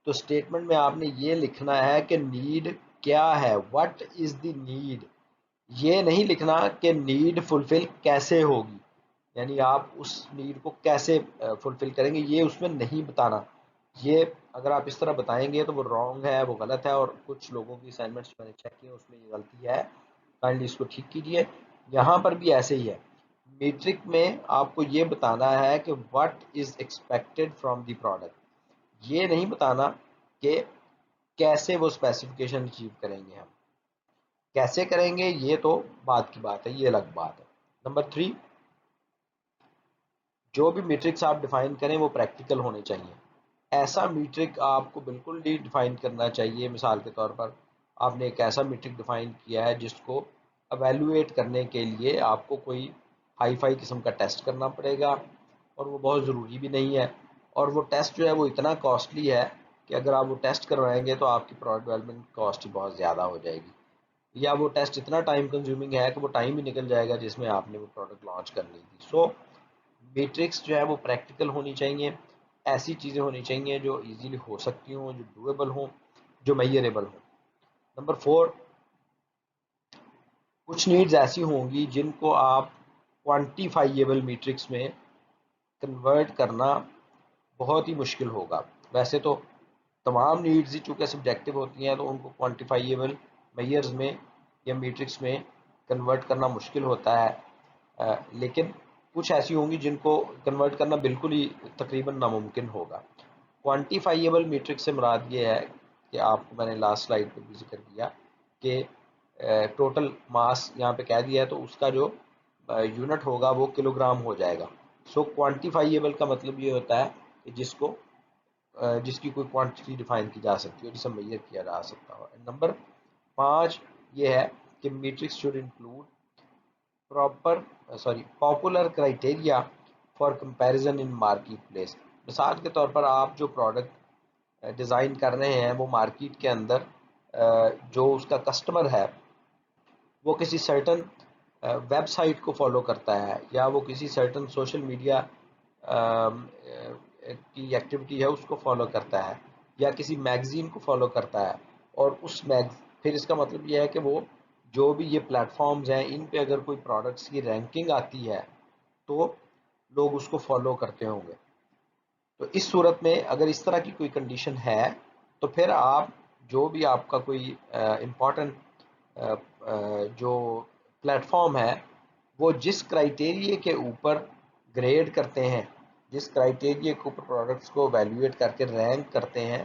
تو اسٹیٹمنٹ میں آپ نے یہ لکھنا ہے کہ نیڈ کیا ہے, what is the need. یہ نہیں لکھنا کہ نیڈ فلفل کیسے ہوگی, یعنی آپ اس نیڈ کو کیسے فلفل کریں گے یہ اس میں نہیں بتانا. یہ اگر آپ اس طرح بتائیں گے تو وہ رانگ ہے, وہ غلط ہے, اور کچھ لوگوں کی اسائنمنٹس میں نے چیک کی اس میں یہ غلطی ہے, کائنڈلی اس کو ٹھیک کیجیے. یہاں پر بھی ایسے ہی ہے, میٹرک میں آپ کو یہ بتانا ہے کہ what is expected from the product, یہ نہیں بتانا کہ کیسے وہ اسپیسیفکیشن اچیو کریں گے. ہم کیسے کریں گے یہ تو بات کی بات ہے, یہ الگ بات ہے. نمبر 3, جو بھی میٹرکس آپ ڈیفائن کریں وہ پریکٹیکل ہونے چاہیے. ایسا میٹرک آپ کو بالکل نہیں ڈیفائن کرنا چاہیے. مثال کے طور پر آپ نے ایک ایسا میٹرک ڈیفائن کیا ہے جس کو ایویلویٹ کرنے کے لیے آپ کو کوئی ہائی فائی قسم کا ٹیسٹ کرنا پڑے گا, اور وہ بہت ضروری بھی نہیں ہے, اور وہ ٹیسٹ جو ہے وہ اتنا کاسٹلی ہے کہ اگر آپ وہ ٹیسٹ کروائیں گے تو آپ کی پروڈکٹ ڈیولپمنٹ کاسٹ ہی بہت زیادہ ہو جائے گی, یا وہ ٹیسٹ اتنا ٹائم کنزیومنگ ہے کہ وہ ٹائم ہی نکل جائے گا جس میں آپ نے وہ پروڈکٹ لانچ کرنی تھی. سو میٹرکس جو ہے وہ پریکٹیکل ہونی چاہیے, ایسی چیزیں ہونی چاہیے جو ایزیلی ہو سکتی ہوں, جو ڈویبل ہوں, جو میئریبل ہوں. نمبر 4, کچھ نیڈز ایسی ہوں گی جن کو آپ کوانٹیفائیبل میٹرکس میں کنورٹ کرنا بہت ہی مشکل ہوگا. ویسے تو تمام نیڈز ہی چونکہ سبجیکٹو ہوتی ہیں تو ان کو کوانٹیفائیبل میئرز میں یا میٹرکس میں کنورٹ کرنا مشکل ہوتا ہے, لیکن کچھ ایسی ہوں گی جن کو کنورٹ کرنا بالکل ہی تقریباً ناممکن ہوگا. کوانٹیفائیبل میٹرک سے مراد یہ ہے کہ آپ کو میں نے لاسٹ سلائیڈ پہ بھی ذکر کیا کہ ٹوٹل ماس یہاں پہ کہہ دیا ہے تو اس کا جو یونٹ ہوگا وہ کلو گرام ہو جائے گا. سو کوانٹیفائیبل کا مطلب یہ ہوتا ہے کہ جس کی کوئی کوانٹٹی ڈیفائن کی جا سکتی ہو, جسے میئر کیا جا سکتا ہو. نمبر 5 یہ ہے کہ matrix should include popular criteria for comparison in market place. مثال کے طور پر آپ جو پروڈکٹ ڈیزائن کر رہے ہیں وہ مارکیٹ کے اندر جو اس کا کسٹمر ہے وہ کسی سرٹن ویب سائٹ کو فالو کرتا ہے یا وہ کسی سرٹن سوشل میڈیا کی ایکٹیویٹی ہے اس کو فالو کرتا ہے یا کسی میگزین کو فالو کرتا ہے، اور پھر اس کا مطلب یہ ہے کہ وہ جو بھی یہ پلیٹ فارمز ہیں ان پہ اگر کوئی پروڈکٹس کی رینکنگ آتی ہے تو لوگ اس کو فالو کرتے ہوں گے. تو اس صورت میں اگر اس طرح کی کوئی کنڈیشن ہے تو پھر آپ جو بھی آپ کا کوئی امپورٹنٹ جو پلیٹ فارم ہے وہ جس کرائٹیریے کے اوپر گریڈ کرتے ہیں، جس کرائٹیریے کے اوپر پروڈکٹس کو ویلیویٹ کر کے رینک کرتے ہیں،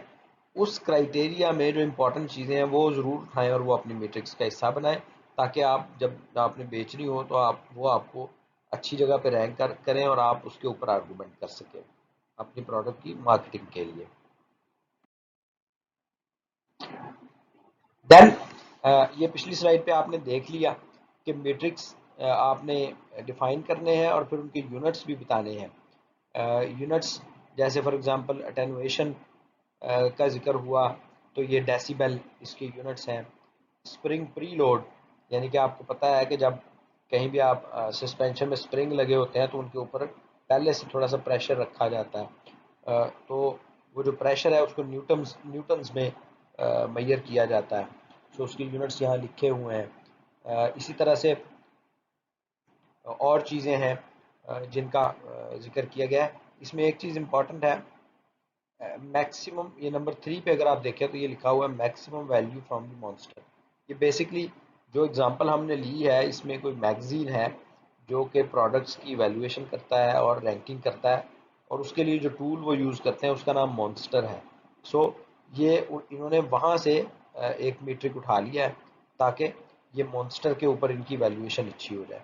اس کرائٹیریا میں جو امپورٹنٹ چیزیں ہیں وہ ضرور اٹھائیں اور وہ اپنی میٹرکس کا حصہ بنائیں، تاکہ آپ جب آپ نے بیچنی ہو تو وہ آپ کو اچھی جگہ پہ رینک کریں اور آپ اس کے اوپر آرگومنٹ کر سکیں اپنی پروڈکٹ کی مارکیٹنگ کے لیے. دین یہ پچھلی سلائڈ پہ آپ نے دیکھ لیا کہ میٹرکس آپ نے ڈیفائن کرنے ہیں اور پھر ان کے یونٹس بھی بتانے ہیں. یونٹس جیسے فار ایگزامپل اٹینویشن کا ذکر ہوا تو یہ ڈیسیبل اس کے یونٹس ہیں. اسپرنگ پری لوڈ یعنی کہ آپ کو پتہ ہے کہ جب کہیں بھی آپ سسپینشن میں اسپرنگ لگے ہوتے ہیں تو ان کے اوپر پہلے سے تھوڑا سا پریشر رکھا جاتا ہے، تو وہ جو پریشر ہے اس کو نیوٹنز میں میئر کیا جاتا ہے. سو اس کے یونٹس یہاں لکھے ہوئے ہیں. اسی طرح سے اور چیزیں ہیں جن کا ذکر کیا گیا ہے. اس میں ایک چیز امپورٹنٹ ہے، میکسیمم، یہ نمبر 3 پہ اگر آپ دیکھیں تو یہ لکھا ہوا ہے maximum value from the monster. یہ بیسکلی جو اگزامپل ہم نے لی ہے اس میں کوئی میگزین ہے جو کہ پروڈکٹس کی ویلیویشن کرتا ہے اور رینکنگ کرتا ہے، اور اس کے لیے جو ٹول وہ یوز کرتے ہیں اس کا نام مانسٹر ہے. سو یہ انہوں نے وہاں سے ایک میٹرک اٹھا لیا ہے تاکہ یہ مانسٹر کے اوپر ان کی ویلیویشن اچھی ہو جائے.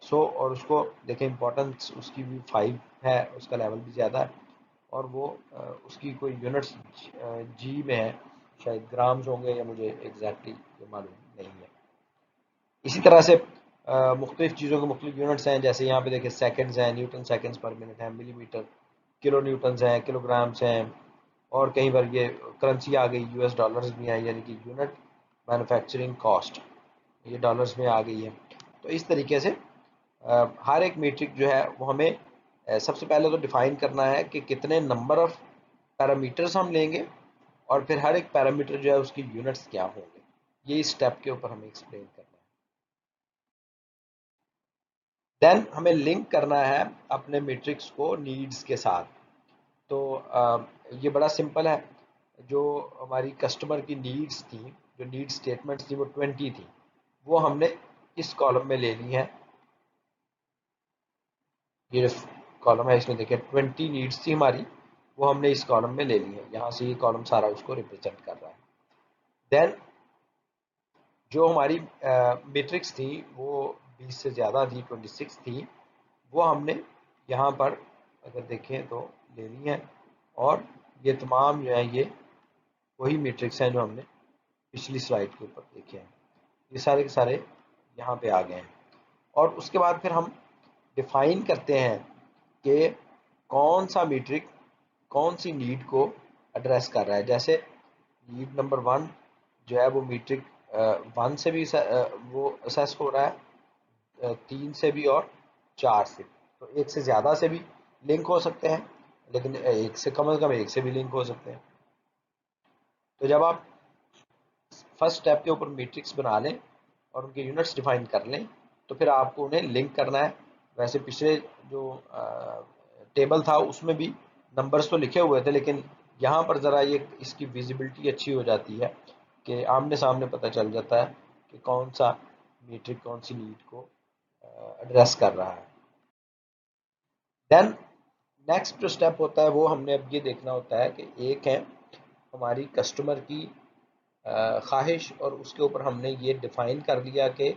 سو اور اس کو دیکھیں امپورٹنس اس کی بھی 5 ہے، اس کا لیول بھی زیادہ ہے، اور وہ اس کی کوئی یونٹس جی میں ہے، شاید گرامز ہوں گے یا مجھے ایگزیکٹلی معلوم نہیں ہے. اسی طرح سے مختلف چیزوں کے مختلف یونٹس ہیں، جیسے یہاں پہ دیکھیں سیکنڈز ہیں، نیوٹن سیکنڈز پر منٹ ہے، ملی میٹر کلو نیوٹنز ہیں، کلو گرامز ہیں، اور کہیں پر یہ کرنسی آ گئی US ڈالرز بھی ہیں، یعنی کہ یونٹ مینوفیکچرنگ کاسٹ یہ ڈالرز میں آ گئی ہے. تو اس طریقے سے ہر ایک میٹرک جو ہے وہ ہمیں سب سے پہلے تو ڈیفائن کرنا ہے کہ کتنے نمبر آف پیرامیٹرز ہم لیں گے، اور پھر ہر ایک پیرامیٹر جو ہے اس کی یونٹس کیا ہوں گے. یہ اس اسٹیپ کے اوپر ہمیں ایکسپلین کرنا ہے. دین ہمیں لنک کرنا ہے اپنے میٹرکس کو نیڈز کے ساتھ. تو یہ بڑا سمپل ہے. جو ہماری کسٹمر کی نیڈز تھیں، جو نیڈ اسٹیٹمنٹس تھیں وہ 20 تھیں، وہ ہم نے اس کالم میں لے لی ہیں. یہ کالم ہے اس میں دیکھیں 20 نیڈز تھی ہماری، وہ ہم نے اس کالم میں لے لی ہے. یہاں سے یہ کالم سارا اس کو ریپرزینٹ کر رہا ہے. دین جو ہماری میٹرکس تھی وہ 20 سے زیادہ تھی، 26 تھی، وہ ہم نے یہاں پر اگر دیکھیں تو لے لی ہیں. اور یہ تمام جو ہیں یہ وہی میٹرکس ہیں جو ہم نے پچھلی سلائڈ کے اوپر دیکھے ہیں. یہ سارے کے سارے یہاں پہ آ گئے ہیں. اور اس کے بعد پھر ہم ڈیفائن کرتے ہیں کہ کون سا میٹرک کون سی نیڈ کو ایڈریس کر رہا ہے. جیسے نیڈ نمبر 1 جو ہے وہ میٹرک 1 سے بھی وہ اسیس ہو رہا ہے، 3 سے بھی اور 4 سے. تو ایک سے زیادہ سے بھی لنک ہو سکتے ہیں، لیکن ایک سے کم از کم ایک سے بھی لنک ہو سکتے ہیں. تو جب آپ فرسٹ اسٹیپ کے اوپر میٹرکس بنا لیں اور ان کے یونٹس ڈیفائن کر لیں تو پھر آپ کو انہیں لنک کرنا ہے. ویسے پچھلے جو ٹیبل تھا اس میں بھی نمبرز تو لکھے ہوئے تھے، لیکن یہاں پر ذرا یہ اس کی ویزیبلٹی اچھی ہو جاتی ہے کہ آمنے سامنے پتہ چل جاتا ہے کہ کون سا میٹرک کون سی نیڈ کو ایڈریس کر رہا ہے. دین نیکسٹ جو اسٹیپ ہوتا ہے وہ ہم نے اب یہ دیکھنا ہوتا ہے کہ ایک ہے ہماری کسٹمر کی خواہش، اور اس کے اوپر ہم نے یہ ڈیفائن کر لیا کہ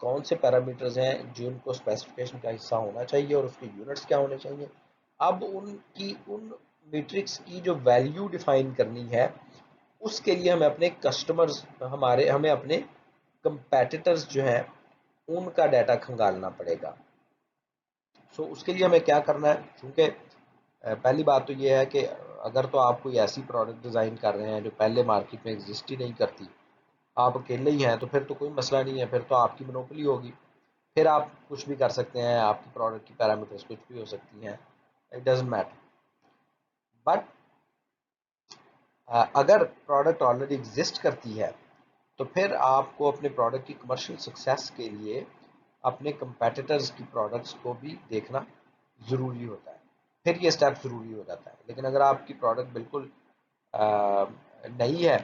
کون سے پیرامیٹرز ہیں جن کو اسپیسیفکیشن کا حصہ ہونا چاہیے اور اس کے یونٹس کیا ہونے چاہیے. اب ان میٹرکس کی جو ویلیو ڈیفائن کرنی ہے اس کے لیے ہمیں اپنے کسٹمرز ہمیں اپنے کمپیٹیٹرز جو ہیں ان کا ڈیٹا کھنگالنا پڑے گا. سو اس کے لیے ہمیں کیا کرنا ہے؟ چونکہ پہلی بات تو یہ ہے کہ اگر تو آپ کوئی ایسی پروڈکٹ ڈیزائن کر رہے ہیں جو پہلے مارکیٹ میں ایگزسٹ ہی نہیں کرتی، آپ اکیلے ہی ہیں، تو پھر تو کوئی مسئلہ نہیں ہے، پھر تو آپ کی مونوپلی ہوگی، پھر آپ کچھ بھی کر سکتے ہیں، آپ کی پروڈکٹ کی پیرامیٹرز کچھ بھی ہو سکتی ہیں، اٹ ڈزنٹ میٹر. بٹ اگر پروڈکٹ آلریڈی ایگزسٹ کرتی ہے تو پھر آپ کو اپنے پروڈکٹ کی کمرشل سکسیس کے لیے اپنے کمپیٹیٹرز کی پروڈکٹس کو بھی دیکھنا ضروری ہوتا ہے، پھر یہ سٹیپ ضروری ہو جاتا ہے. لیکن اگر آپ کی پروڈکٹ بالکل نئی ہے،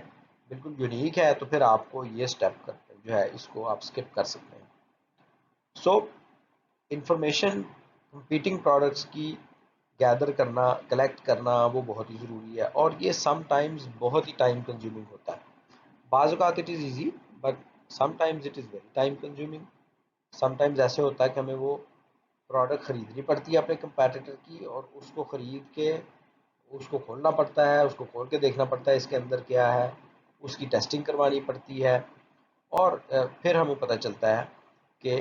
بالکل یونیک ہے، تو پھر آپ کو یہ سٹیپ جو ہے اس کو آپ سکپ کر سکتے ہیں. سو انفارمیشن کمپیٹنگ پروڈکٹس کی گیدر کرنا، کلیکٹ کرنا وہ بہت ہی ضروری ہے، اور یہ سم ٹائمز بہت ہی ٹائم کنزیومنگ ہوتا ہے. بعض اوقات it is easy, but some times it is very time consuming. Some times ایسے ہوتا ہے کہ ہمیں وہ پروڈکٹ خریدنی پڑتی ہے اپنے کمپیٹیٹر کی، اور اس کو خرید کے اس کو کھولنا پڑتا ہے، اس کو کھول کے دیکھنا پڑتا ہے اس کے اندر کیا ہے، اس کی ٹیسٹنگ کروانی پڑتی ہے، اور پھر ہمیں پتہ چلتا ہے کہ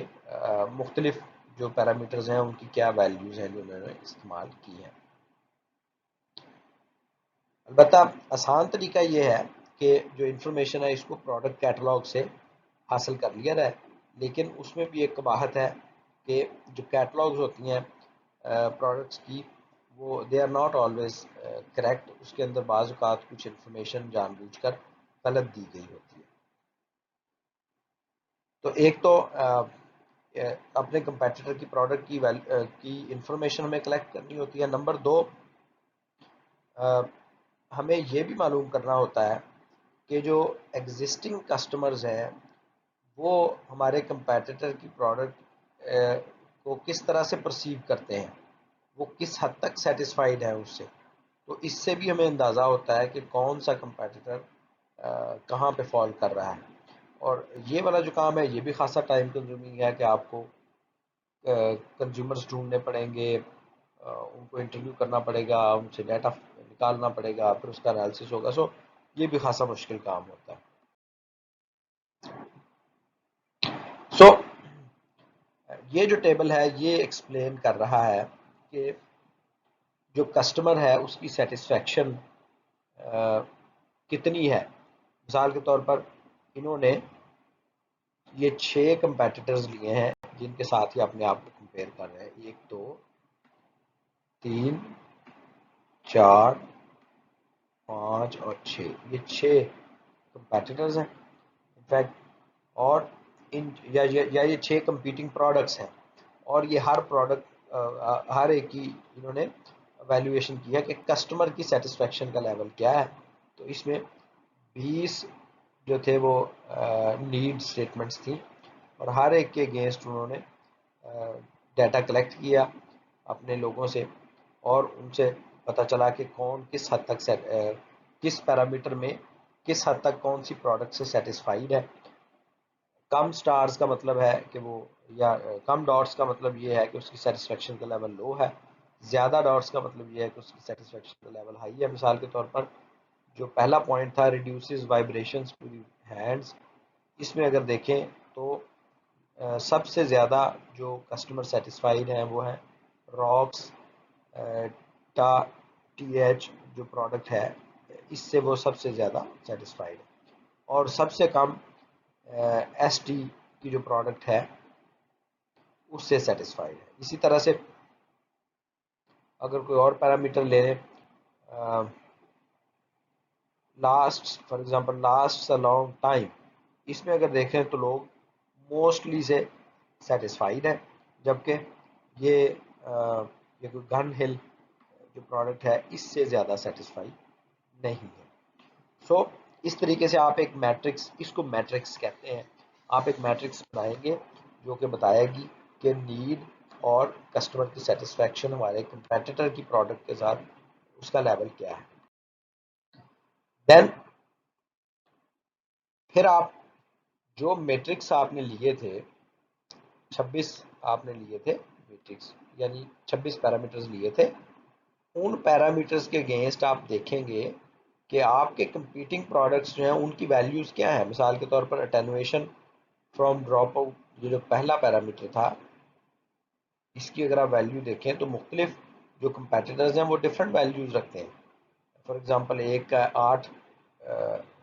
مختلف جو پیرامیٹرز ہیں ان کی کیا ویلیوز ہیں جو انہوں نے استعمال کی ہیں. البتہ آسان طریقہ یہ ہے کہ جو انفارمیشن ہے اس کو پروڈکٹ کیٹلاگ سے حاصل کر لیا جائے، لیکن اس میں بھی ایک قباحت ہے کہ جو کیٹلاگز ہوتی ہیں پروڈکٹس کی، وہ they are not always correct. اس کے اندر بعض اوقات کچھ انفارمیشن جان بوجھ کر غلط دی گئی ہوتی ہے. تو ایک تو اپنے کمپیٹیٹر کی پروڈکٹ کی انفارمیشن ہمیں کلیکٹ کرنی ہوتی ہے. نمبر دو، ہمیں یہ بھی معلوم کرنا ہوتا ہے کہ جو ایگزسٹنگ کسٹمرز ہیں وہ ہمارے کمپیٹیٹر کی پروڈکٹ کو کس طرح سے پرسیو کرتے ہیں، وہ کس حد تک سیٹسفائیڈ ہیں اس سے. تو اس سے بھی ہمیں اندازہ ہوتا ہے کہ کون سا کمپیٹیٹر کہاں پہ فال کر رہا ہے. اور یہ والا جو کام ہے یہ بھی خاصا ٹائم کنزیومنگ ہے کہ آپ کو کنزیومرز ڈھونڈنے پڑیں گے، ان کو انٹرویو کرنا پڑے گا، ان سے ڈیٹا نکالنا پڑے گا، پھر اس کا انالیسس ہوگا. سو یہ بھی خاصا مشکل کام ہوتا ہے. سو یہ جو ٹیبل ہے یہ ایکسپلین کر رہا ہے کہ جو کسٹمر ہے اس کی سیٹسفیکشن کتنی ہے. مثال کے طور پر انہوں نے یہ 6 کمپیٹیٹرز لیے ہیں جن کے ساتھ ہی اپنے آپ کو کمپیئر کر رہے ہیں. 1 2 3 4 5 اور 6، یہ 6 کمپیٹیٹرز ہیں انفیکٹ. اور یہ 6 کمپیٹنگ پروڈکٹس ہیں، اور یہ ہر پروڈکٹ ہر ایک کی انہوں نے ویلیویشن کی ہے کہ کسٹمر کی سیٹسفیکشن کا لیول کیا ہے. تو اس میں 20 جو تھے وہ نیڈ سٹیٹمنٹس تھیں، اور ہر ایک کے اگینسٹ انہوں نے ڈیٹا کلیکٹ کیا اپنے لوگوں سے، اور ان سے پتہ چلا کہ کون کس حد تک کس پیرامیٹر میں کس حد تک کون سی پروڈکٹ سے سیٹسفائیڈ ہے. کم سٹارز کا مطلب ہے کہ وہ، یا کم ڈاٹس کا مطلب یہ ہے کہ اس کی سیٹسفیکشن کا لیول لو ہے، زیادہ ڈاٹس کا مطلب یہ ہے کہ اس کی سیٹسفیکشن کا لیول ہائی ہے. مثال کے طور پر جو پہلا پوائنٹ تھا reduces vibrations to the hands, اس میں اگر دیکھیں تو سب سے زیادہ جو کسٹمر سیٹسفائیڈ ہیں وہ ہیں راکس ٹی ایچ جو پروڈکٹ ہے، اس سے وہ سب سے زیادہ سیٹسفائیڈ ہے. اور سب سے کم ایس ٹی کی جو پروڈکٹ ہے اس سے سیٹسفائیڈ ہے. اسی طرح سے اگر کوئی اور پیرامیٹر لے لیں، last for example last a long time, اس میں اگر دیکھیں تو لوگ موسٹلی سے سیٹسفائیڈ ہے، جبکہ یہ کوئی گن ہل جو پروڈکٹ ہے اس سے زیادہ سیٹسفائی نہیں ہے. سو اس طریقے سے آپ ایک میٹرکس، اس کو میٹرکس کہتے ہیں، آپ ایک میٹرکس بنائیں گے جو کہ بتائے گی کہ نیڈ اور کسٹمر کی سیٹسفیکشن ہمارے کمپیٹیٹر کی پروڈکٹ کے ساتھ اس کا لیول کیا ہے. دین پھر آپ جو میٹرکس آپ نے لیے تھے 26 آپ نے لیے تھے میٹرکس، یعنی 26 پیرامیٹرز لیے تھے، ان پیرامیٹرز کے اگینسٹ آپ دیکھیں گے کہ آپ کے کمپیٹنگ پروڈکٹس جو ہیں ان کی ویلیوز کیا ہیں. مثال کے طور پر اٹینویشن فرام ڈراپ آؤٹ یہ جو پہلا پیرامیٹر تھا اس کی اگر آپ ویلیو دیکھیں تو مختلف جو کمپیٹیٹرز ہیں وہ ڈفرینٹ ویلیوز رکھتے ہیں. فار ایگزامپل ایک کا 8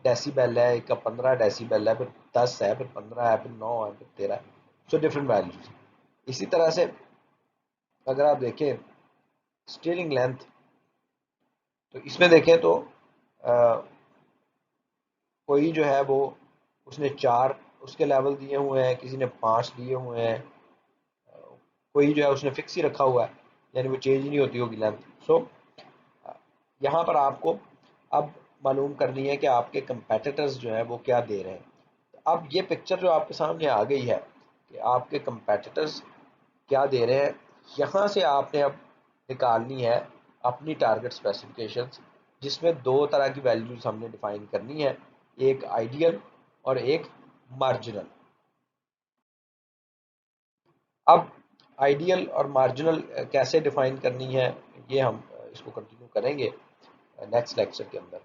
ڈیسی بیل ہے، ایک کا 15 ڈیسی بیل ہے، پھر 10 ہے، پھر 15 ہے، پھر 9 ہے، پھر 13 ہے. سو ڈفرینٹ ویلیوز. اسی طرح سے اگر آپ دیکھیں اسٹیئرنگ لینتھ تو اس میں دیکھیں تو کوئی جو ہے وہ اس نے 4 اس کے لیول دیے ہوئے ہیں، کسی نے 5 دیے ہوئے ہیں، کوئی جو ہے اس نے فکس ہی رکھا ہوا ہے، یعنی وہ چینج نہیں ہوتی ہوگی لینتھ. سو یہاں پر آپ کو اب معلوم کرنی ہے کہ آپ کے کمپیٹیٹرز جو ہیں وہ کیا دے رہے ہیں. اب یہ پکچر جو آپ کے سامنے آ گئی ہے کہ آپ کے کمپیٹیٹرز کیا دے رہے ہیں، یہاں سے آپ نے اب نکالنی ہے اپنی ٹارگٹ اسپیسیفکیشنز، جس میں دو طرح کی ویلیوز ہم نے ڈیفائن کرنی ہے، ایک آئیڈیل اور ایک مارجنل. اب آئیڈیل اور مارجنل کیسے ڈیفائن کرنی ہے یہ ہم اس کو کنٹینیو کریں گے نیکسٹ لیکچر کے اندر.